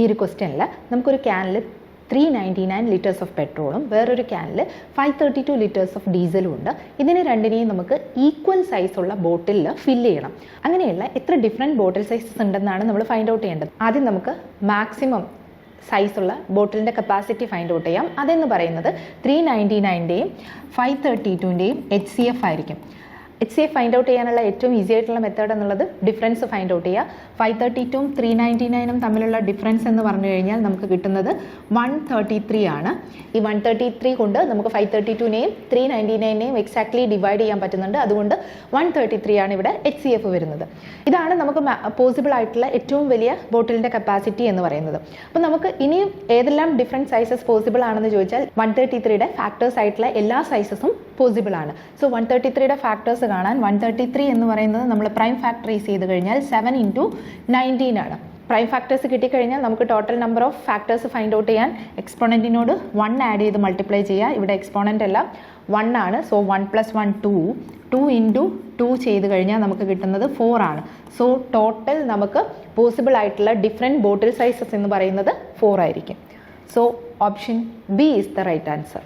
ഈ ഒരു ക്വസ്റ്റ്യനിൽ നമുക്കൊരു ക്യാനിൽ 399 ലിറ്റേഴ്സ് ഓഫ് പെട്രോളും വേറൊരു ക്യാനിൽ 532 ലിറ്റേഴ്സ് ഓഫ് ഡീസലും ഉണ്ട്. ഇതിനെ രണ്ടിനെയും നമുക്ക് ഈക്വൽ സൈസുള്ള ബോട്ടിലിൽ ഫില്ല് ചെയ്യണം. അങ്ങനെയുള്ള എത്ര ഡിഫറെൻറ്റ് ബോട്ടിൽ സൈസസ് ഉണ്ടെന്നാണ് നമ്മൾ ഫൈൻഡ് ഔട്ട് ചെയ്യേണ്ടത്. ആദ്യം നമുക്ക് മാക്സിമം സൈസുള്ള ബോട്ടിലിൻ്റെ കപ്പാസിറ്റി ഫൈൻഡ് ഔട്ട് ചെയ്യാം. അതെന്ന് പറയുന്നത് 399ൻ്റെയും 532ൻ്റെയും HCF ആയിരിക്കും. HCF ഫൈൻഡ് ഔട്ട് ചെയ്യാനുള്ള ഏറ്റവും ഈസി ആയിട്ടുള്ള മെത്തേഡ് എന്നുള്ളത് ഡിഫറൻസ് ഫൈൻഡ് ഔട്ട് ചെയ്യുക. 532ഉം 399ഉം തമ്മിലുള്ള ഡിഫറൻസ് എന്ന് പറഞ്ഞു കഴിഞ്ഞാൽ നമുക്ക് കിട്ടുന്നത് 133 ആണ്. ഈ 133 കൊണ്ട് നമുക്ക് 532നെയും 399നെയും എക്സാക്ട്ലി ഡിവൈഡ് ചെയ്യാൻ പറ്റുന്നുണ്ട്. അതുകൊണ്ട് 133 ആണ് ഇവിടെ HCF വരുന്നത്. ഇതാണ് നമുക്ക് പോസിബിൾ ആയിട്ടുള്ള ഏറ്റവും വലിയ ബോട്ടിലിൻ്റെ കപ്പാസിറ്റി എന്ന് പറയുന്നത്. അപ്പോൾ നമുക്ക് ഇനിയും ഏതെല്ലാം ഡിഫറെൻറ്റ് സൈസസ് പോസിബിൾ ആണെന്ന് ചോദിച്ചാൽ 133യുടെ ഫാക്ടേഴ്സ് ആയിട്ടുള്ള എല്ലാ സൈസസും പോസിബിൾ ആണ്. സോ 133യുടെ ഫാക്ടേഴ്സ് കാണാൻ 133 എന്ന് പറയുന്നത് നമ്മൾ പ്രൈം ഫാക്ടറൈസ് ചെയ്ത് കഴിഞ്ഞാൽ 7 × 19 ആണ്. പ്രൈം ഫാക്ടേഴ്സ് കിട്ടിക്കഴിഞ്ഞാൽ നമുക്ക് total number of factors find out ചെയ്യാൻ എക്സ്പോണൻറ്റിനോട് 1 ആഡ് ചെയ്ത് മൾട്ടിപ്ലൈ ചെയ്യുക. ഇവിടെ എക്സ്പോണൻ്റ് എല്ലാം 1 ആണ്. സോ 1 + 1 2 × 2 ചെയ്ത് കഴിഞ്ഞാൽ നമുക്ക് കിട്ടുന്നത് 4 ആണ്. സോ ടോട്ടൽ നമുക്ക് പോസിബിൾ ആയിട്ടുള്ള ഡിഫറെൻറ്റ് ബോട്ടിൽ സൈസസ് എന്ന് പറയുന്നത് 4 ആയിരിക്കും. So option B is the right answer.